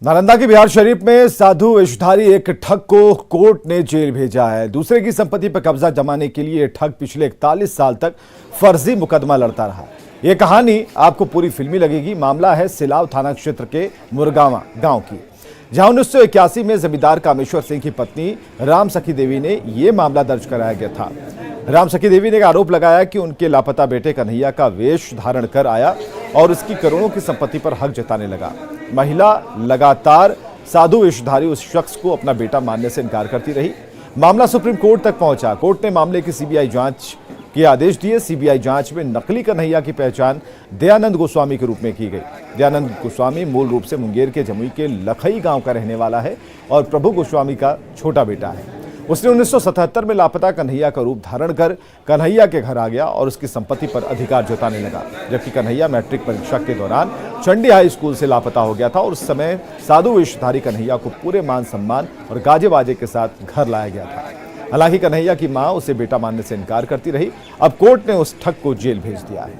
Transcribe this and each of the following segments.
नालंदा के बिहार शरीफ में साधु वेशधारी एक ठग को कोर्ट ने जेल भेजा है। दूसरे की संपत्ति पर कब्जा जमाने के लिए ठग पिछले 41 साल तक फर्जी मुकदमा लड़ता रहा। यह कहानी आपको पूरी फिल्मी लगेगी। मामला है सिलाव थाना क्षेत्र के मुरगावा गांव की, जहां 1981 में जमींदार कामेश्वर सिंह की पत्नी राम सखी देवी ने यह मामला दर्ज कराया गया था। राम सखी देवी ने आरोप लगाया कि उनके लापता बेटे कन्हैया का वेश धारण कर आया और उसकी करोड़ों की संपत्ति पर हक जताने लगा। महिला लगातार साधु वेशधारी उस शख्स को अपना बेटा मानने से इनकार करती रही। मामला सुप्रीम कोर्ट तक पहुंचा। कोर्ट ने मामले की सीबीआई जांच के आदेश दिए। सीबीआई जांच में नकली कन्हैया की पहचान दयानंद गोस्वामी के रूप में की गई। दयानंद गोस्वामी मूल रूप से मुंगेर के जमुई के लखई गांव का रहने वाला है और प्रभु गोस्वामी का छोटा बेटा है। उसने 1977 में लापता कन्हैया का रूप धारण कर कन्हैया के घर आ गया और उसकी संपत्ति पर अधिकार जताने लगा, जबकि कन्हैया मैट्रिक परीक्षा के दौरान चंडी हाई स्कूल से लापता हो गया था और उस समय साधु वेशधारी कन्हैया को पूरे मान सम्मान और गाजे बाजे के साथ घर लाया गया था। हालांकि कन्हैया की मां उसे बेटा मानने से इनकार करती रही। अब कोर्ट ने उस ठग को जेल भेज दिया है।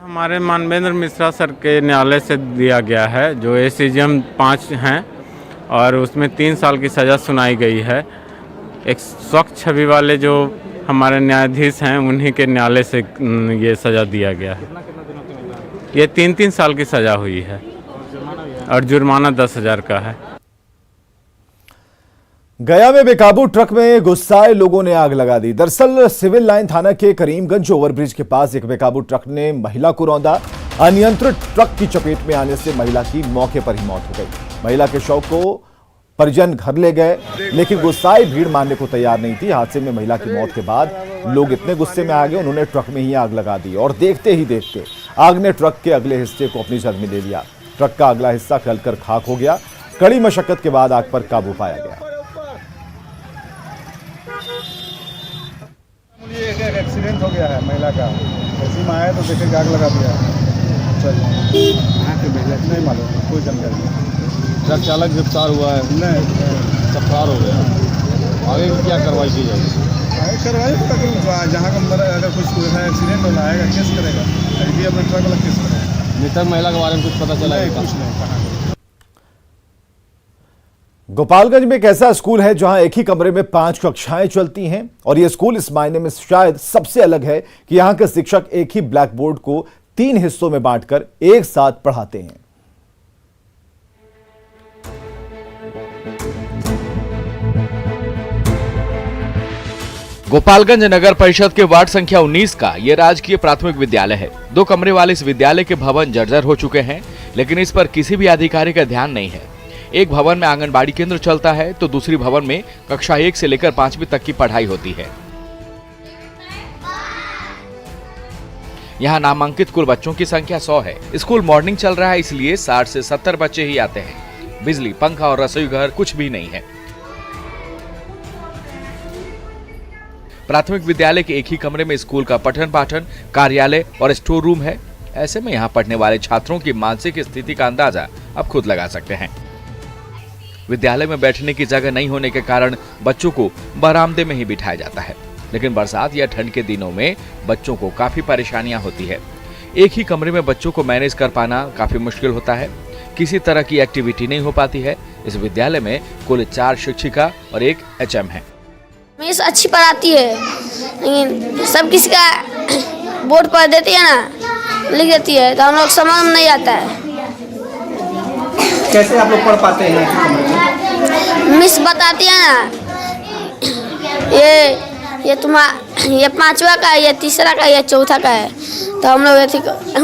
हमारे मानवेंद्र मिश्रा सर के न्यायालय से दिया गया है, जो एसीजेम 5 हैं और उसमें 3 साल की सज़ा सुनाई गई है। एक स्वच्छ छवि वाले जो हमारे न्यायाधीश हैं उन्हीं के न्यायालय से ये सज़ा दिया गया है। ये 3-3 साल की सज़ा हुई है और जुर्माना 10,000 का है। गया में बेकाबू ट्रक में गुस्साए लोगों ने आग लगा दी। दरअसल सिविल लाइन थाना के करीमगंज ओवरब्रिज के पास एक बेकाबू ट्रक ने महिला को रौंदा। अनियंत्रित ट्रक की चपेट में आने से महिला की मौके पर ही मौत हो गई। महिला के शव को परिजन घर ले गए, लेकिन गुस्साई भीड़ मानने को तैयार नहीं थी। हादसे में महिला की मौत के बाद लोग इतने गुस्से में आ गए, उन्होंने ट्रक में ही आग लगा दी और देखते ही देखते आग ने ट्रक के अगले हिस्से को अपनी जद में ले लिया। ट्रक का अगला हिस्सा जलकर खाक हो गया। कड़ी मशक्कत के बाद आग पर काबू पाया गया। एक एक्सीडेंट हो गया है महिला का, ऐसी में आया तो देखे आग लगा दिया। नहीं मालूम, कोई जानकारी नहीं। ट्रक चालक गिरफ्तार हुआ है, नहीं सब फरार हो गया। आगे क्या कार्रवाई की जाएगी? आगे कार्रवाई तक जहाँ का अगर कुछ है एक्सीडेंट होना आएगा केस करेगा, अभी अपने ट्रक वाला केस करेगा। मृतक महिला के बारे में कुछ पता चला है? कुछ नहीं, कहाँ। गोपालगंज में एक ऐसा स्कूल है जहां एक ही कमरे में 5 कक्षाएं चलती हैं और यह स्कूल इस मायने में शायद सबसे अलग है कि यहां के शिक्षक एक ही ब्लैक बोर्ड को 3 हिस्सों में बांटकर एक साथ पढ़ाते हैं। गोपालगंज नगर परिषद के वार्ड संख्या 19 का ये राजकीय प्राथमिक विद्यालय है। 2 कमरे वाले इस विद्यालय के भवन जर्जर हो चुके हैं, लेकिन इस पर किसी भी अधिकारी का ध्यान नहीं है। एक भवन में आंगनबाड़ी केंद्र चलता है तो दूसरी भवन में कक्षा 1 से लेकर 5वीं तक की पढ़ाई होती है। यहाँ नामांकित कुल बच्चों की संख्या 100 है। स्कूल मॉर्निंग चल रहा है, इसलिए 60 से 70 बच्चे ही आते हैं। बिजली, पंखा और रसोई घर कुछ भी नहीं है। प्राथमिक विद्यालय के एक ही कमरे में स्कूल का पठन पाठन, कार्यालय और स्टोर रूम है। ऐसे में यहाँ पढ़ने वाले छात्रों की मानसिक स्थिति का अंदाजा आप खुद लगा सकते हैं। विद्यालय में बैठने की जगह नहीं होने के कारण बच्चों को बरामदे में ही बिठाया जाता है, लेकिन बरसात या ठंड के दिनों में बच्चों को काफी परेशानियां होती है। एक ही कमरे में बच्चों को मैनेज कर पाना काफी मुश्किल होता है। किसी तरह की एक्टिविटी नहीं हो पाती है। इस विद्यालय में कुल 4 शिक्षिका और 1 HM है। मिस अच्छी पढ़ाती है, लेकिन सब किसी का बोर्ड पर देती है ना, लिख देती है तो हम लोग समझ में नहीं आता है। कैसे आप लोग पढ़ पाते हैं? मिस बताती है ना, ये 5वां का है, ये 3रा का है, ये 4था का है, तो हम लोग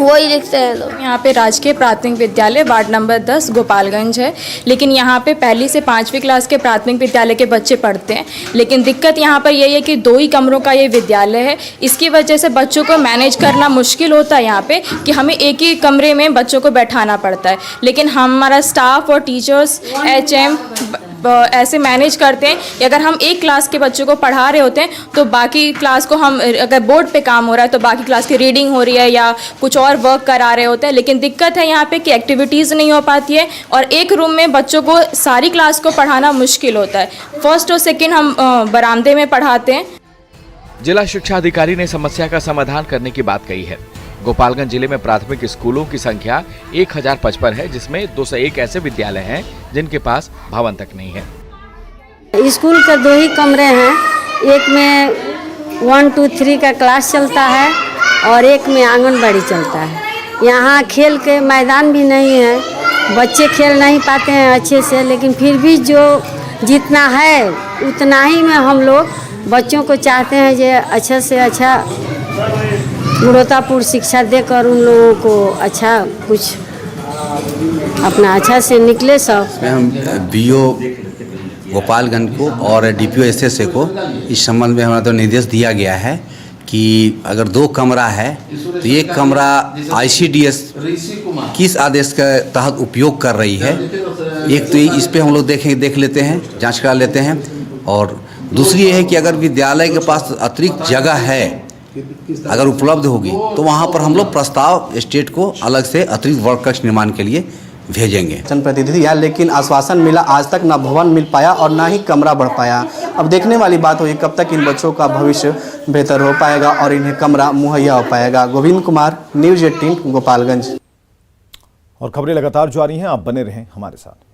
वही लिखते हैं लोग। यहाँ पे राजकीय प्राथमिक विद्यालय वार्ड नंबर 10 गोपालगंज है, लेकिन यहाँ पे 1ली से 5वीं क्लास के प्राथमिक विद्यालय के बच्चे पढ़ते हैं। लेकिन दिक्कत यहाँ पर यही है कि 2 ही कमरों का ये विद्यालय है। इसकी वजह से बच्चों को मैनेज करना मुश्किल होता है यहाँ पे, कि हमें एक ही कमरे में बच्चों को बैठाना पड़ता है। लेकिन हमारा स्टाफ और टीचर्स HM ऐसे मैनेज करते हैं कि अगर हम एक क्लास के बच्चों को पढ़ा रहे होते हैं तो बाकी क्लास को हम, अगर बोर्ड पे काम हो रहा है तो बाकी क्लास की रीडिंग हो रही है या कुछ और वर्क करा रहे होते हैं। लेकिन दिक्कत है यहाँ पे कि एक्टिविटीज़ नहीं हो पाती है और एक रूम में बच्चों को सारी क्लास को पढ़ाना मुश्किल होता है। 1st और 2nd हम बरामदे में पढ़ाते हैं। जिला शिक्षा अधिकारी ने समस्या का समाधान करने की बात कही है। गोपालगंज जिले में प्राथमिक स्कूलों की संख्या 1055 है, जिसमें 201 ऐसे विद्यालय हैं जिनके पास भवन तक नहीं है। स्कूल के 2 ही कमरे हैं, एक में 1, 2, 3 का क्लास चलता है और एक में आंगनबाड़ी चलता है। यहाँ खेल के मैदान भी नहीं है, बच्चे खेल नहीं पाते हैं अच्छे से, लेकिन फिर भी जो जितना है उतना ही में हम लोग बच्चों को चाहते हैं जो अच्छा से अच्छा गुणवत्तापूर्ण शिक्षा देकर उन लोगों को अच्छा कुछ अपना अच्छा से निकले सब। हम बीओ गोपालगंज को और डीपीओ एसएसए को इस संबंध में हमारा तो निर्देश दिया गया है कि अगर 2 कमरा है तो एक कमरा आईसीडीएस किस आदेश के तहत उपयोग कर रही है, एक तो इस पे हम लोग देख लेते हैं, जांच करा लेते हैं। और दूसरी ये है कि अगर विद्यालय के पास अतिरिक्त जगह है, अगर उपलब्ध होगी तो वहाँ पर हम लोग प्रस्ताव स्टेट को अलग से अतिरिक्त वर्क कक्ष निर्माण के लिए भेजेंगे। जनप्रतिनिधि है, लेकिन आश्वासन मिला आज तक ना भवन मिल पाया और ना ही कमरा बढ़ पाया। अब देखने वाली बात होगी कब तक इन बच्चों का भविष्य बेहतर हो पाएगा और इन्हें कमरा मुहैया हो पाएगा। गोविंद कुमार, न्यूज़ 18 गोपालगंज। और खबरें लगातार जारी हैं, आप बने रहें हमारे साथ।